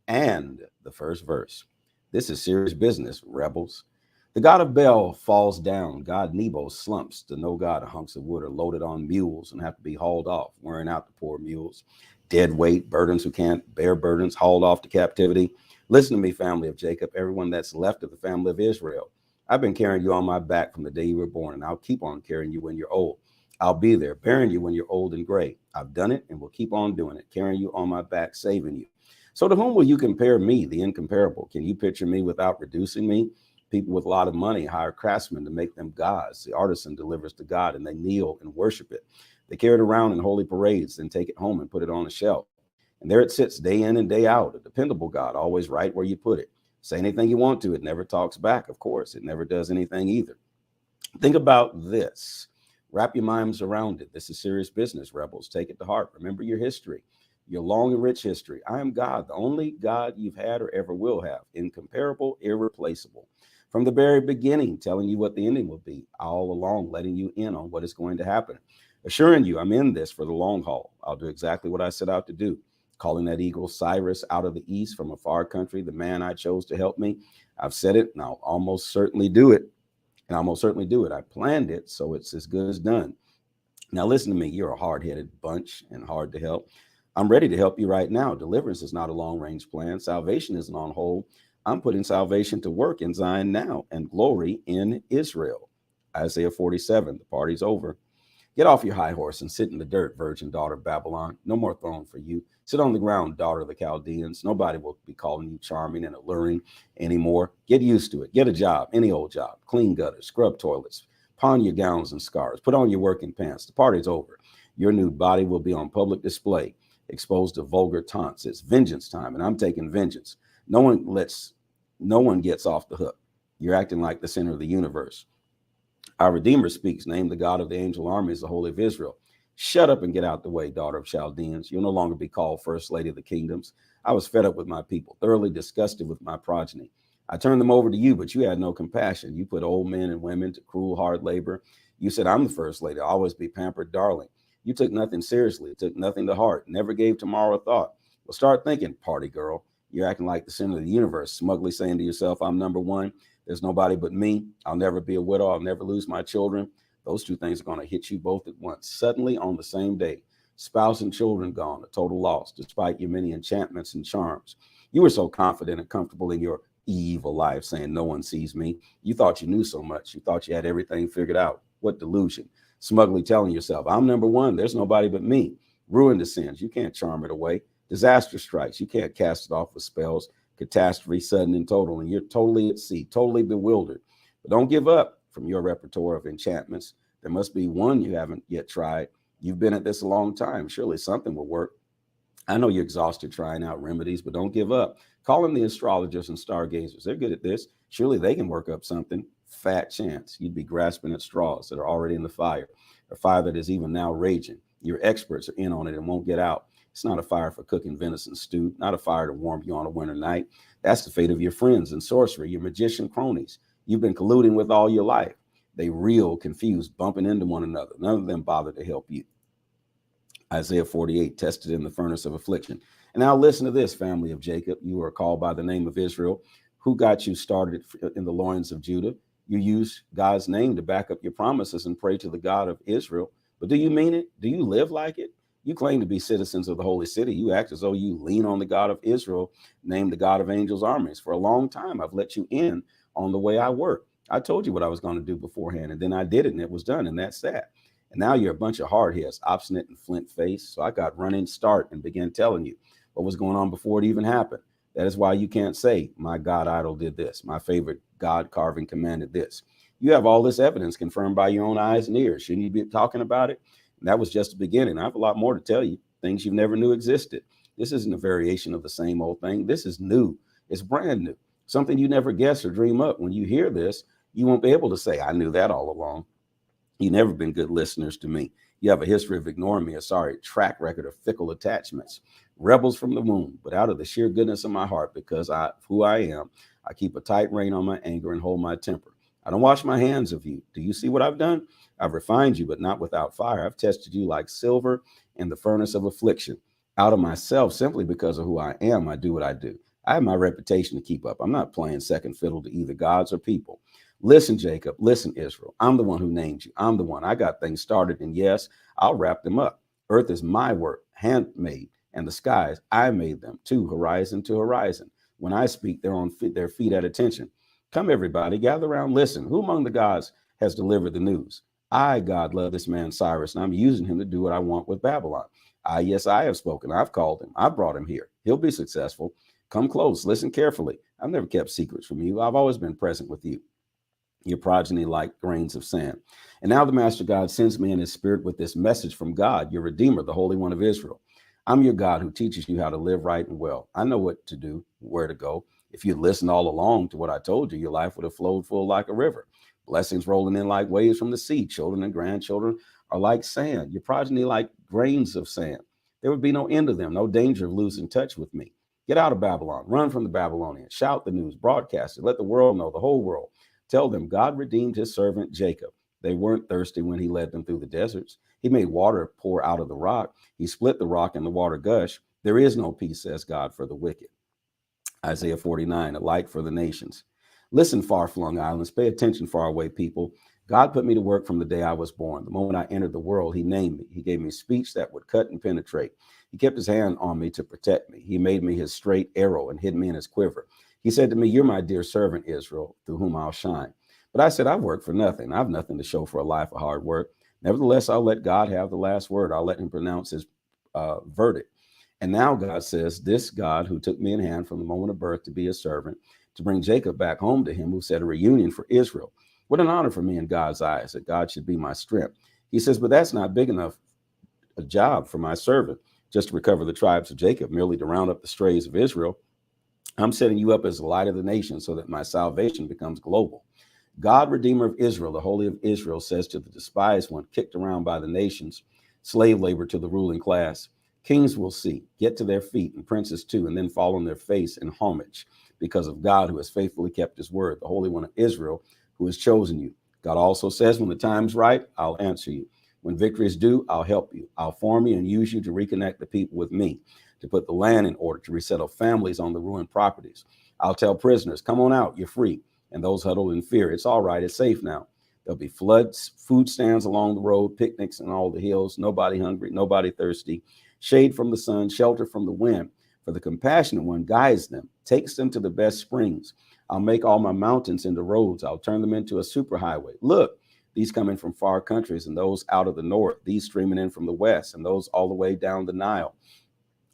and the first verse. This is serious business, rebels. The god of Bel falls down. God Nebo slumps. The no god of hunks of wood are loaded on mules and have to be hauled off, wearing out the poor mules. Dead weight, burdens who can't bear burdens, hauled off to captivity. Listen to me, family of Jacob, everyone that's left of the family of Israel. I've been carrying you on my back from the day you were born, and I'll keep on carrying you when you're old. I'll be there, bearing you when you're old and gray. I've done it and will keep on doing it, carrying you on my back, saving you. So to whom will you compare me, the incomparable? Can you picture me without reducing me? People with a lot of money hire craftsmen to make them gods. The artisan delivers to God and they kneel and worship it. They carry it around in holy parades, then take it home and put it on a shelf. And there it sits day in and day out, a dependable God, always right where you put it. Say anything you want to, it never talks back, of course. It never does anything either. Think about this. Wrap your minds around it. This is serious business, rebels. Take it to heart. Remember your history, your long and rich history. I am God, the only God you've had or ever will have, incomparable, irreplaceable. From the very beginning, telling you what the ending will be, all along letting you in on what is going to happen, assuring you I'm in this for the long haul. I'll do exactly what I set out to do. Calling that eagle Cyrus out of the east from a far country, the man I chose to help me. I've said it, and I'll almost certainly do it. And I almost certainly do it. I planned it, so it's as good as done. Now, listen to me. You're a hard-headed bunch and hard to help. I'm ready to help you right now. Deliverance is not a long-range plan. Salvation isn't on hold. I'm putting salvation to work in Zion now and glory in Israel. Isaiah 47, the party's over. Get off your high horse and sit in the dirt, virgin daughter of Babylon. No more throne for you. Sit on the ground, daughter of the Chaldeans. Nobody will be calling you charming and alluring anymore. Get used to it. Get a job, any old job. Clean gutters, scrub toilets, pawn your gowns and scarves. Put on your working pants. The party's over. Your nude body will be on public display, exposed to vulgar taunts. It's vengeance time, and I'm taking vengeance. No one gets off the hook. You're acting like the center of the universe. Our Redeemer speaks, name the God of the angel armies, the Holy of Israel. Shut up and get out the way, daughter of Chaldeans. You'll no longer be called first lady of the kingdoms. I was fed up with my people, thoroughly disgusted with my progeny. I turned them over to you, but you had no compassion. You put old men and women to cruel, hard labor. You said, I'm the first lady. I'll always be pampered, darling. You took nothing seriously, took nothing to heart, never gave tomorrow a thought. Well, start thinking, party girl. You're acting like the center of the universe, smugly saying to yourself, I'm number one. There's nobody but me. I'll never be a widow. I'll never lose my children. Those two things are going to hit you both at once, suddenly on the same day. Spouse and children gone, a total loss, despite your many enchantments and charms. You were so confident and comfortable in your evil life, saying no one sees me. You thought you knew so much. You thought you had everything figured out. What delusion. Smugly telling yourself, I'm number one. There's nobody but me. Ruin descends. You can't charm it away. Disaster strikes. You can't cast it off with spells. Catastrophe, sudden and total, and you're totally at sea, totally bewildered. But don't give up from your repertoire of enchantments. There must be one you haven't yet tried. You've been at this a long time. Surely something will work. I know you're exhausted trying out remedies, but don't give up. Call in the astrologers and stargazers. They're good at this. Surely they can work up something. Fat chance you'd be grasping at straws that are already in the fire, a fire that is even now raging. Your experts are in on it and won't get out. It's not a fire for cooking venison stew, not a fire to warm you on a winter night. That's the fate of your friends in sorcery, your magician cronies. You've been colluding with all your life. They reel, confused, bumping into one another. None of them bother to help you. Isaiah 48, tested in the furnace of affliction. And now listen to this, family of Jacob. You are called by the name of Israel. Who got you started in the loins of Judah? You use God's name to back up your promises and pray to the God of Israel. But do you mean it? Do you live like it? You claim to be citizens of the holy city. You act as though you lean on the God of Israel, named the God of angels' armies. For a long time, I've let you in on the way I work. I told you what I was going to do beforehand, and then I did it, and it was done, and that's that. And now you're a bunch of hardheads, obstinate and flint-faced. So I got running start and began telling you what was going on before it even happened. That is why you can't say, my God idol did this. My favorite God carving commanded this. You have all this evidence confirmed by your own eyes and ears. Shouldn't you be talking about it? And that was just the beginning. I have a lot more to tell you, things you never knew existed. This isn't a variation of the same old thing. This is new. It's brand new. Something you never guess or dream up. When you hear this, you won't be able to say, I knew that all along. You've never been good listeners to me. You have a history of ignoring me, a sorry track record of fickle attachments, rebels from the womb. But out of the sheer goodness of my heart, because of who I am, I keep a tight rein on my anger and hold my temper. I don't wash my hands of you. Do you see what I've done? I've refined you, but not without fire. I've tested you like silver in the furnace of affliction. Out of myself, simply because of who I am, I do what I do. I have my reputation to keep up. I'm not playing second fiddle to either gods or people. Listen, Jacob. Listen, Israel. I'm the one who named you. I'm the one. I got things started, and yes, I'll wrap them up. Earth is my work, handmade, and the skies, I made them too, horizon to horizon. When I speak, they're on their feet at attention. Come, everybody, gather around, listen. Who among the gods has delivered the news? I, God, love this man Cyrus, and I'm using him to do what I want with Babylon. Yes, I have spoken. I've called him. I brought him here. He'll be successful. Come close. Listen carefully. I've never kept secrets from you. I've always been present with you, your progeny like grains of sand. And now the Master God sends me in his spirit with this message from God, your Redeemer, the Holy One of Israel. I'm your God who teaches you how to live right and well. I know what to do, where to go. If you'd listened all along to what I told you, your life would have flowed full like a river. Blessings rolling in like waves from the sea. Children and grandchildren are like sand. Your progeny like grains of sand. There would be no end to them, no danger of losing touch with me. Get out of Babylon. Run from the Babylonians. Shout the news. Broadcast it. Let the world know, the whole world. Tell them God redeemed his servant Jacob. They weren't thirsty when he led them through the deserts. He made water pour out of the rock. He split the rock and the water gush. There is no peace, says God, for the wicked. Isaiah 49, a light for the nations. Listen, far-flung islands, pay attention, faraway people. God put me to work from the day I was born. The moment I entered the world, he named me. He gave me speech that would cut and penetrate. He kept his hand on me to protect me. He made me his straight arrow and hid me in his quiver. He said to me, you're my dear servant, Israel, through whom I'll shine. But I said, I've worked for nothing. I've nothing to show for a life of hard work. Nevertheless, I'll let God have the last word. I'll let him pronounce his verdict. And now God says, this God who took me in hand from the moment of birth to be his servant, to bring Jacob back home to him, who said a reunion for Israel. What an honor for me in God's eyes, that God should be my strength. He says, but that's not big enough a job for my servant, just to recover the tribes of Jacob, merely to round up the strays of Israel. I'm setting you up as the light of the nation so that my salvation becomes global. God, Redeemer of Israel, the Holy of Israel, says to the despised one, kicked around by the nations, slave labor to the ruling class. Kings will see, get to their feet, and princes too, and then fall on their face in homage because of God who has faithfully kept his word, the Holy One of Israel, who has chosen you. God also says, when the time's right, I'll answer you. When victory is due, I'll help you. I'll form you and use you to reconnect the people with me, to put the land in order, to resettle families on the ruined properties. I'll tell prisoners, come on out, you're free. And those huddled in fear, it's all right, it's safe now. There'll be floods, food stands along the road, picnics on all the hills, nobody hungry, nobody thirsty, shade from the sun, shelter from the wind. For the compassionate one guides them, takes them to the best springs. I'll make all my mountains into roads. I'll turn them into a superhighway. Look, these coming from far countries and those out of the north, these streaming in from the west and those all the way down the Nile.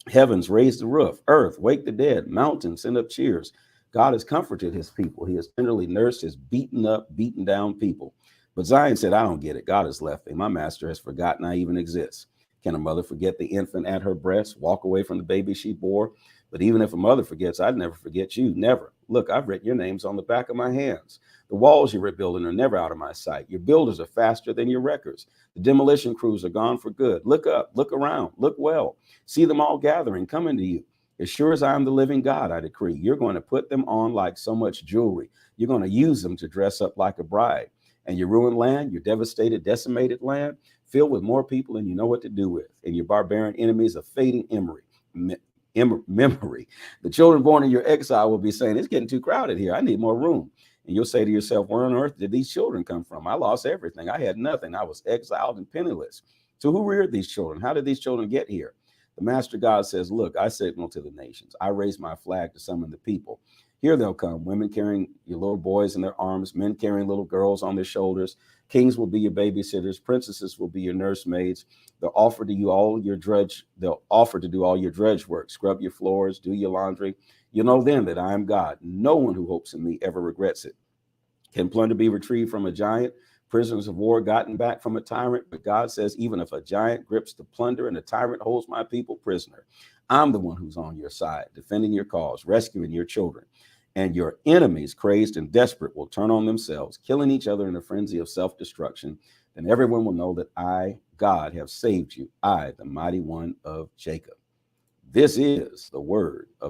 Heavens, raise the roof. Earth, wake the dead. Mountains, send up cheers. God has comforted his people. He has tenderly nursed his beaten up, beaten down people. But Zion said, I don't get it. God has left me. My master has forgotten I even exist. Can a mother forget the infant at her breast, walk away from the baby she bore? But even if a mother forgets, I'd never forget you. Never. Look, I've written your names on the back of my hands. The walls you're rebuilding are never out of my sight. Your builders are faster than your records. The demolition crews are gone for good. Look up, look around, look well. See them all gathering, coming to you. As sure as I am the living God, I decree, you're going to put them on like so much jewelry. You're going to use them to dress up like a bride. And your ruined land, your devastated, decimated land, filled with more people than you know what to do with. And your barbarian enemies a fading memory. The children born in your exile will be saying, it's getting too crowded here. I need more room. And you'll say to yourself, where on earth did these children come from? I lost everything. I had nothing. I was exiled and penniless. So who reared these children? How did these children get here? The Master God says, look, I signal to the nations. I raise my flag to summon the people. Here they'll come, women carrying your little boys in their arms, men carrying little girls on their shoulders. Kings will be your babysitters. Princesses will be your nursemaids. They'll offer to do all your drudge work, scrub your floors, do your laundry. You know then that I am God. No one who hopes in me ever regrets it. Can plunder be retrieved from a giant? Prisoners of war gotten back from a tyrant? But God says, even if a giant grips the plunder and a tyrant holds my people prisoner, I'm the one who's on your side, defending your cause, rescuing your children. And your enemies, crazed and desperate, will turn on themselves, killing each other in a frenzy of self-destruction. Then everyone will know that I, God, have saved you. I, the mighty one of Jacob. This is the word of